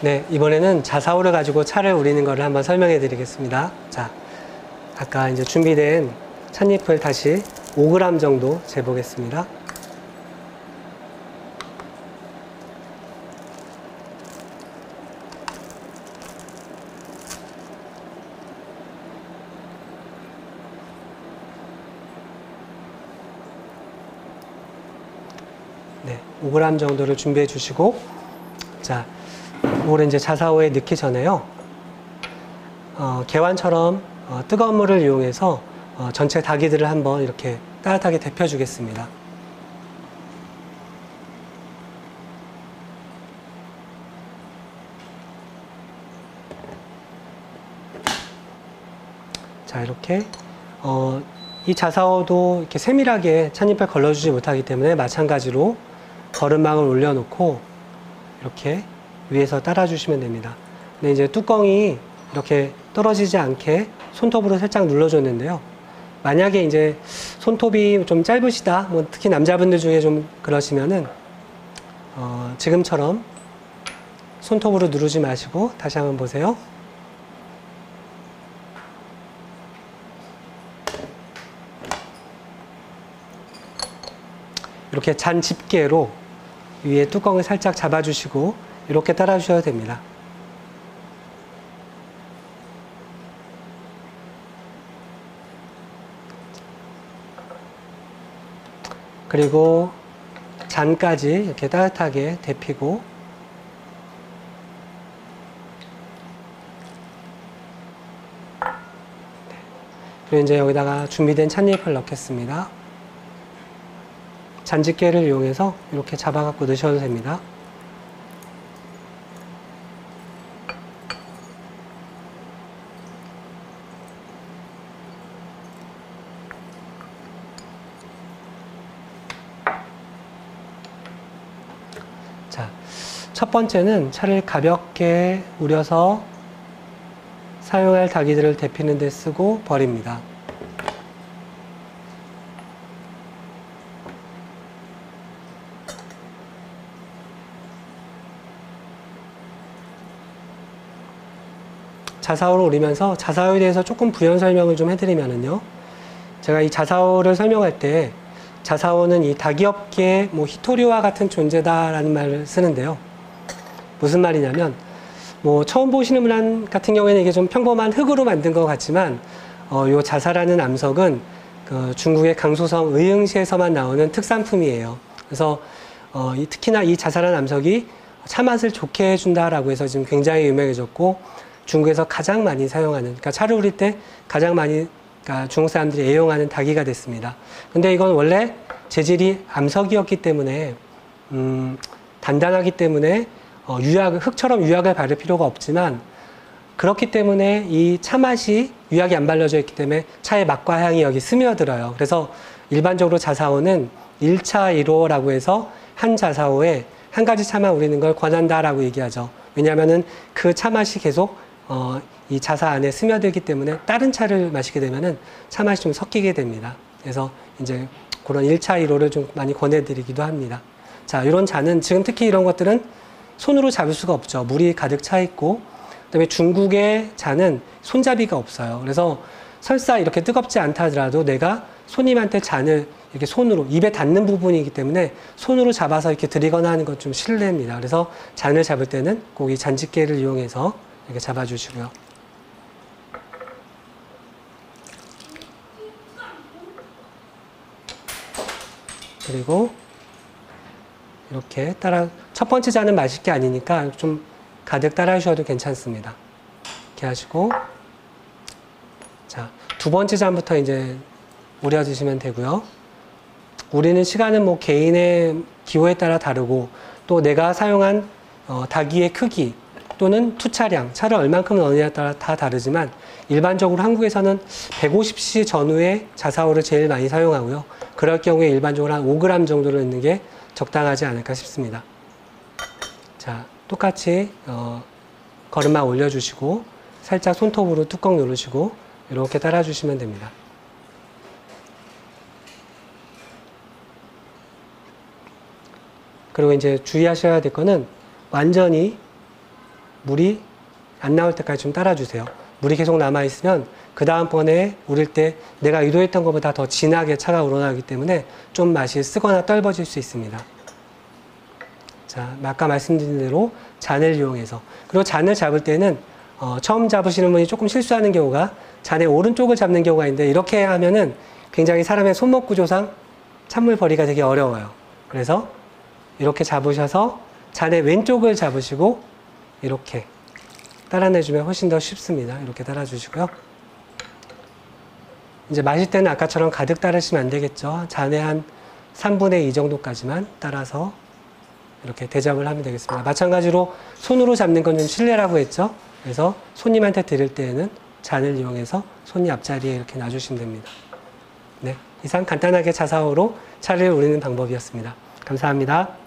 네, 이번에는 자사오를 가지고 차를 우리는 거를 한번 설명해 드리겠습니다. 자, 아까 이제 준비된 찻잎을 다시 5g 정도 재보겠습니다. 네, 5g 정도를 준비해 주시고, 자, 이거를 이제 자사오에 넣기 전에요. 개완처럼 뜨거운 물을 이용해서 전체 다기들을 한번 이렇게 따뜻하게 데펴 주겠습니다. 자, 이렇게 이 자사오도 이렇게 세밀하게 찻잎을 걸러주지 못하기 때문에 마찬가지로 거름망을 올려놓고 이렇게 위에서 따라주시면 됩니다. 근데 이제 뚜껑이 이렇게 떨어지지 않게 손톱으로 살짝 눌러줬는데요. 만약에 이제 손톱이 좀 짧으시다, 뭐 특히 남자분들 중에 좀 그러시면은 지금처럼 손톱으로 누르지 마시고 다시 한번 보세요. 이렇게 잔 집게로 위에 뚜껑을 살짝 잡아주시고 이렇게 따라주셔도 됩니다. 그리고 잔까지 이렇게 따뜻하게 데피고 그리고 이제 여기다가 준비된 찻잎을 넣겠습니다. 잔집게를 이용해서 이렇게 잡아갖고 넣으셔도 됩니다. 자, 첫 번째는 차를 가볍게 우려서 사용할 다기들을 데피는 데 쓰고 버립니다. 자사오를 우리면서 자사오에 대해서 조금 부연 설명을 좀 해드리면은요. 제가 이 자사오를 설명할 때 자사오는 이 다기업계의 뭐 히토리와 같은 존재다라는 말을 쓰는데요. 무슨 말이냐면 뭐 처음 보시는 분 같은 경우에는 이게 좀 평범한 흙으로 만든 것 같지만 요 자사라는 암석은 그 중국의 강소성 의흥시에서만 나오는 특산품이에요. 그래서 특히나 이 자사라는 암석이 차 맛을 좋게 해준다라고 해서 지금 굉장히 유명해졌고 중국에서 가장 많이 사용하는, 그러니까 차를 우릴 때 가장 많이, 그러니까 중국 사람들이 애용하는 다기가 됐습니다. 근데 이건 원래 재질이 암석이었기 때문에, 단단하기 때문에, 흙처럼 유약을 바를 필요가 없지만, 그렇기 때문에 이 차 맛이 유약이 안 발라져 있기 때문에 차의 맛과 향이 여기 스며들어요. 그래서 일반적으로 자사오는 1차 1호라고 해서 한 자사오에 한 가지 차만 우리는 걸 권한다라고 얘기하죠. 왜냐하면은 그 차 맛이 계속 이 자사 안에 스며들기 때문에 다른 차를 마시게 되면은 차 맛이 좀 섞이게 됩니다. 그래서 이제 그런 1차 1호를 좀 많이 권해드리기도 합니다. 자, 이런 잔은 지금 특히 이런 것들은 손으로 잡을 수가 없죠. 물이 가득 차 있고, 그다음에 중국의 잔은 손잡이가 없어요. 그래서 설사 이렇게 뜨겁지 않다 하더라도 내가 손님한테 잔을 이렇게 손으로 입에 닿는 부분이기 때문에 손으로 잡아서 이렇게 드리거나 하는 건 좀 실례입니다. 그래서 잔을 잡을 때는 꼭 이 잔집게를 이용해서 이렇게 잡아주시고요. 그리고 이렇게 첫 번째 잔은 마실 게 아니니까 좀 가득 따라 주셔도 괜찮습니다. 이렇게 하시고, 자, 두 번째 잔부터 이제 우려 드시면 되고요. 우리는 시간은 뭐 개인의 기호에 따라 다르고 또 내가 사용한 다기의 크기 또는 투차량, 차를 얼만큼 넣느냐에 따라 다 다르지만 일반적으로 한국에서는 150cc 전후의 자사오를 제일 많이 사용하고요. 그럴 경우에 일반적으로 한 5g 정도를 넣는 게 적당하지 않을까 싶습니다. 자, 똑같이 거름망 올려주시고 살짝 손톱으로 뚜껑 누르시고 이렇게 따라주시면 됩니다. 그리고 이제 주의하셔야 될 거는 완전히 물이 안 나올 때까지 좀 따라주세요. 물이 계속 남아있으면 그 다음번에 우릴 때 내가 의도했던 것보다 더 진하게 차가 우러나기 때문에 좀 맛이 쓰거나 떫어질 수 있습니다. 자, 아까 말씀드린 대로 잔을 이용해서. 그리고 잔을 잡을 때는 처음 잡으시는 분이 조금 실수하는 경우가 잔의 오른쪽을 잡는 경우가 있는데 이렇게 하면은 굉장히 사람의 손목 구조상 찬물 벌이가 되게 어려워요. 그래서 이렇게 잡으셔서 잔의 왼쪽을 잡으시고 이렇게 따라내주면 훨씬 더 쉽습니다. 이렇게 따라주시고요. 이제 마실 때는 아까처럼 가득 따르시면 안 되겠죠. 잔의 한 3분의 2 정도까지만 따라서 이렇게 대접을 하면 되겠습니다. 마찬가지로 손으로 잡는 건 좀 실례라고 했죠. 그래서 손님한테 드릴 때에는 잔을 이용해서 손님 앞자리에 이렇게 놔주시면 됩니다. 네, 이상 간단하게 자사오로 차를 우리는 방법이었습니다. 감사합니다.